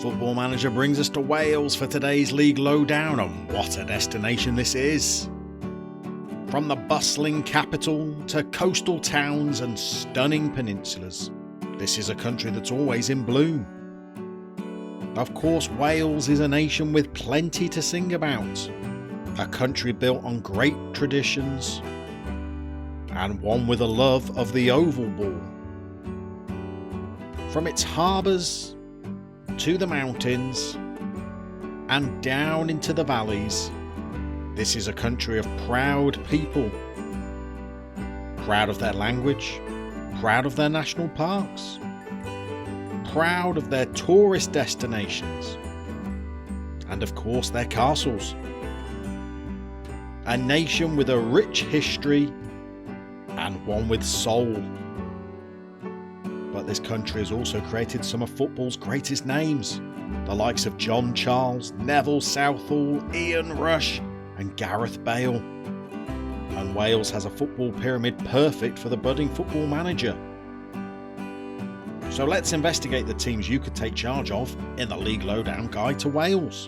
Football Manager brings us to Wales for today's League Lowdown, and what a destination this is. From the bustling capital to coastal towns and stunning peninsulas, this is a country that's always in bloom. Of course, Wales is a nation with plenty to sing about, a country built on great traditions, and one with a love of the oval ball. From its harbours to the mountains and down into the valleys, this is a country of proud people. Proud of their language, proud of their national parks, proud of their tourist destinations, and of course their castles. A nation with a rich history and one with soul. But this country has also created some of football's greatest names, the likes of John Charles, Neville Southall, Ian Rush and Gareth Bale. And Wales has a football pyramid perfect for the budding football manager. So let's investigate the teams you could take charge of in the League Lowdown Guide to Wales.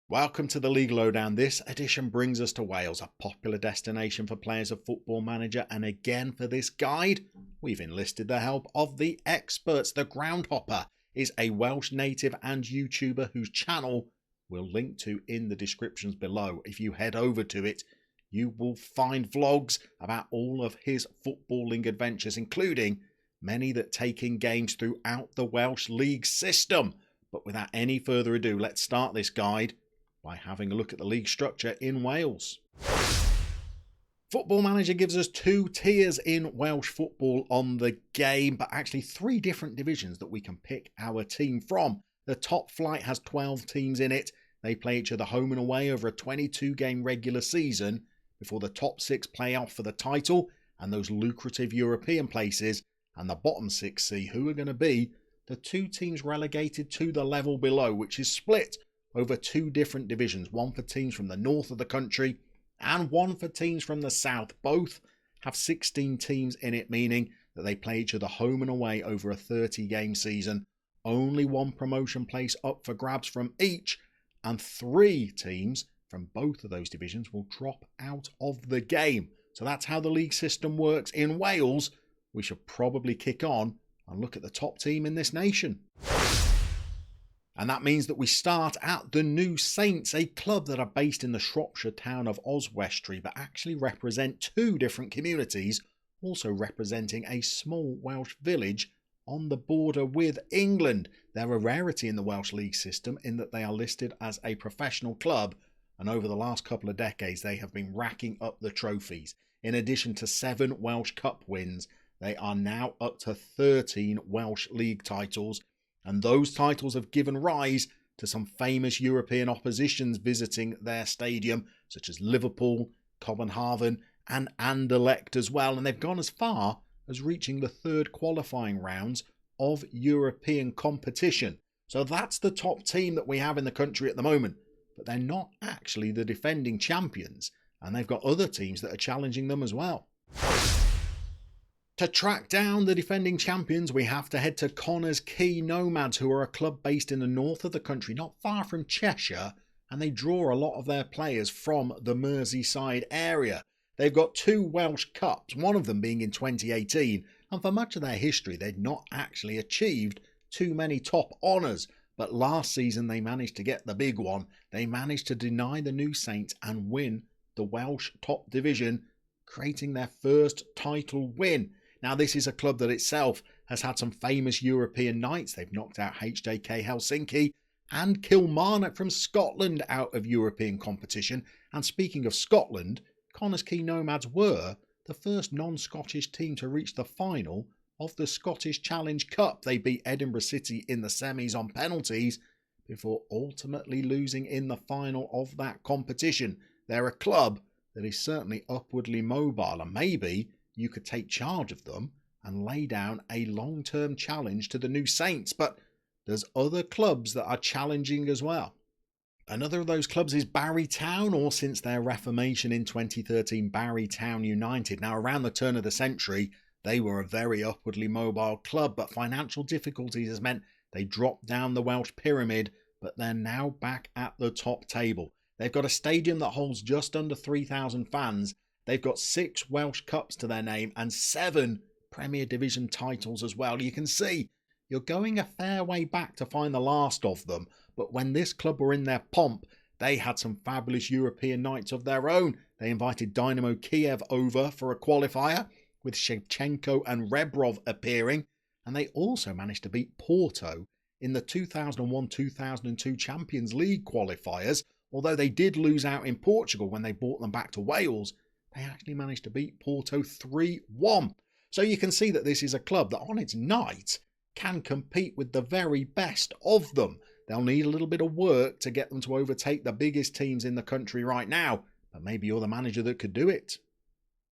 Welcome to the League Lowdown. This edition brings us to Wales, a popular destination for players of Football Manager, and again for this guide we've enlisted the help of the experts. The Groundhopper is a Welsh native and YouTuber whose channel we'll link to in the descriptions below. If you head over to it, you will find vlogs about all of his footballing adventures, including many that take in games throughout the Welsh league system. But without any further ado, let's start this guide by having a look at the league structure in Wales. Football Manager gives us two tiers in Welsh football on the game, but actually three different divisions that we can pick our team from. The top flight has 12 teams in it. They play each other home and away over a 22-game regular season before the top six play off for the title and those lucrative European places, and the bottom six see who are going to be the two teams relegated to the level below, which is split over two different divisions, one for teams from the north of the country and one for teams from the south. Both have 16 teams in it, meaning that they play each other home and away over a 30-game season. Only one promotion place up for grabs from each, and three teams from both of those divisions will drop out of the game. So that's how the league system works in Wales. We should probably kick on and look at the top team in this nation. And that means that we start at the New Saints, a club that are based in the Shropshire town of Oswestry, but actually represent two different communities, also representing a small Welsh village on the border with England. They're a rarity in the Welsh league system in that they are listed as a professional club, and over the last couple of decades they have been racking up the trophies. In addition to 7 Welsh Cup wins, they are now up to 13 Welsh league titles, and those titles have given rise to some famous European oppositions visiting their stadium, such as Liverpool, Copenhagen and Anderlecht as well, and they've gone as far as reaching the third qualifying rounds of European competition. So that's the top team that we have in the country at the moment, but they're not actually the defending champions, and they've got other teams that are challenging them as well. To track down the defending champions, we have to head to Connahs Quay Nomads, who are a club based in the north of the country, not far from Cheshire, and they draw a lot of their players from the Merseyside area. They've got 2 Welsh Cups, one of them being in 2018, and for much of their history they'd not actually achieved too many top honours, but last season they managed to get the big one. They managed to deny the New Saints and win the Welsh top division, creating their first title win. Now, this is a club that itself has had some famous European nights. They've knocked out HJK Helsinki and Kilmarnock from Scotland out of European competition. And speaking of Scotland, Connahs Quay Nomads were the first non-Scottish team to reach the final of the Scottish Challenge Cup. They beat Edinburgh City in the semis on penalties before ultimately losing in the final of that competition. They're a club that is certainly upwardly mobile, and maybe you could take charge of them and lay down a long-term challenge to the New Saints. But there's other clubs that are challenging as well. Another of those clubs is Barry Town, or since their reformation in 2013, Barry Town United. Now, around the turn of the century, they were a very upwardly mobile club, but financial difficulties has meant they dropped down the Welsh pyramid, but they're now back at the top table. They've got a stadium that holds just under 3,000 fans. They've got 6 Welsh Cups to their name and 7 Premier Division titles as well. You can see you're going a fair way back to find the last of them, but when this club were in their pomp, they had some fabulous European nights of their own. They invited Dynamo Kiev over for a qualifier, with Shevchenko and Rebrov appearing, and they also managed to beat Porto in the 2001-2002 Champions League qualifiers. Although they did lose out in Portugal when they brought them back to Wales, they actually managed to beat Porto 3-1. So you can see that this is a club that on its night can compete with the very best of them. They'll need a little bit of work to get them to overtake the biggest teams in the country right now, but maybe you're the manager that could do it.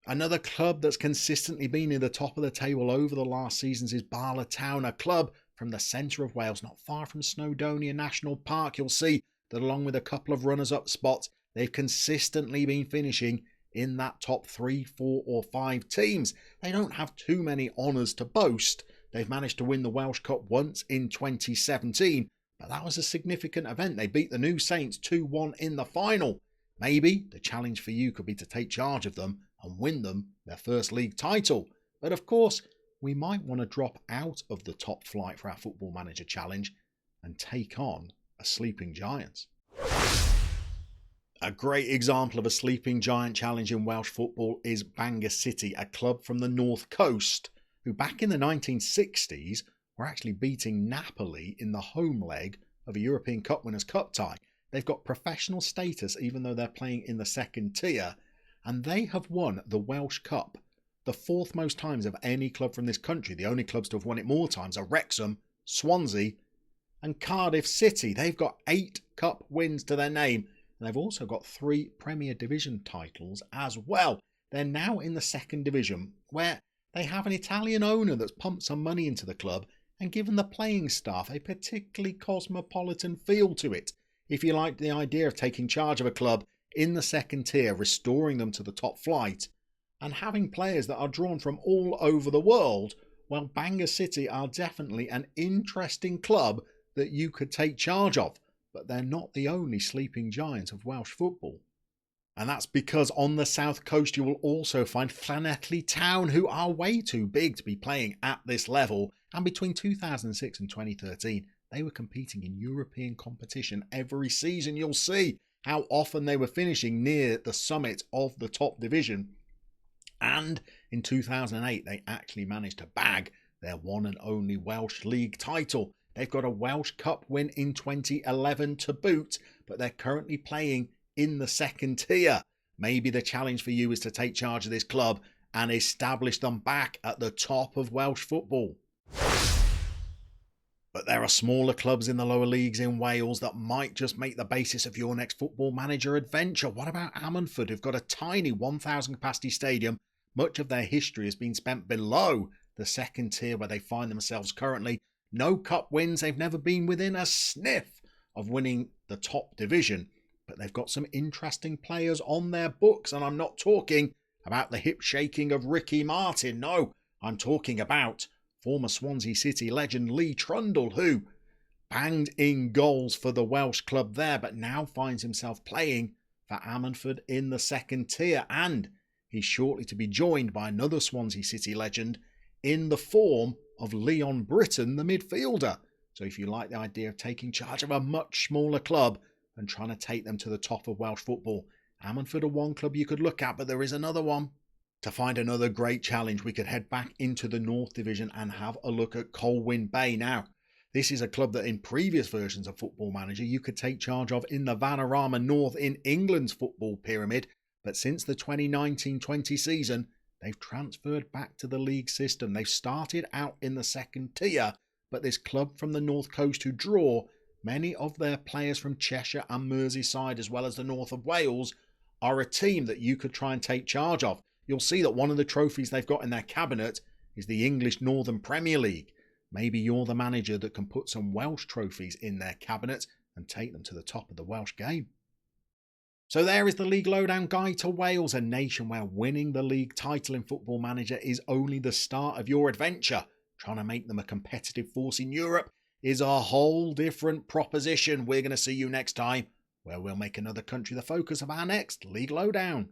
Another club that's consistently been near the top of the table over the last seasons is Bala Town, a club from the centre of Wales, not far from Snowdonia National Park. You'll see that along with a couple of runners-up spots, they've consistently been finishing in that top 3, 4 or 5 teams. They don't have too many honours to boast. They've managed to win the Welsh Cup once in 2017, but that was a significant event. They beat the New Saints 2-1 in the final. Maybe the challenge for you could be to take charge of them and win them their first league title. But of course, we might want to drop out of the top flight for our Football Manager challenge and take on a sleeping giant. A great example of a sleeping giant challenge in Welsh football is Bangor City, a club from the North Coast, who back in the 1960s were actually beating Napoli in the home leg of a European Cup Winners' Cup tie. They've got professional status even though they're playing in the second tier, and they have won the Welsh Cup the 4th most times of any club from this country. The only clubs to have won it more times are Wrexham, Swansea and Cardiff City. They've got 8 cup wins to their name, and they've also got 3 Premier Division titles as well. They're now in the second division, where they have an Italian owner that's pumped some money into the club and given the playing staff a particularly cosmopolitan feel to it. If you like the idea of taking charge of a club in the second tier, restoring them to the top flight, and having players that are drawn from all over the world, well, Bangor City are definitely an interesting club that you could take charge of. But they're not the only sleeping giant of Welsh football. And that's because on the south coast you will also find Llanelli Town, who are way too big to be playing at this level, and between 2006 and 2013 they were competing in European competition every season. You'll see how often they were finishing near the summit of the top division, and in 2008 they actually managed to bag their one and only Welsh League title. They've got a Welsh Cup win in 2011 to boot, but they're currently playing in the second tier. Maybe the challenge for you is to take charge of this club and establish them back at the top of Welsh football. But there are smaller clubs in the lower leagues in Wales that might just make the basis of your next Football Manager adventure. What about Ammanford, who've got a tiny 1,000 capacity stadium? Much of their history has been spent below the second tier where they find themselves currently. No cup wins, they've never been within a sniff of winning the top division, but they've got some interesting players on their books, and I'm not talking about the hip shaking of Ricky Martin. No, I'm talking about former Swansea City legend Lee Trundle, who banged in goals for the Welsh club there, but now finds himself playing for Ammanford in the second tier, and he's shortly to be joined by another Swansea City legend in the form of Leon Britton, the midfielder. So if you like the idea of taking charge of a much smaller club and trying to take them to the top of Welsh football, Ammanford are one club you could look at, but there is another one. To find another great challenge, we could head back into the North Division and have a look at Colwyn Bay. Now, this is a club that in previous versions of Football Manager you could take charge of in the Vanarama North in England's football pyramid, but since the 2019-20 season, they've transferred back to the league system. They've started out in the second tier, but this club from the North Coast who draw many of their players from Cheshire and Merseyside as well as the north of Wales are a team that you could try and take charge of. You'll see that one of the trophies they've got in their cabinet is the English Northern Premier League. Maybe you're the manager that can put some Welsh trophies in their cabinet and take them to the top of the Welsh game. So there is the League Lowdown guide to Wales, a nation where winning the league title in Football Manager is only the start of your adventure. Trying to make them a competitive force in Europe is a whole different proposition. We're going to see you next time, where we'll make another country the focus of our next League Lowdown.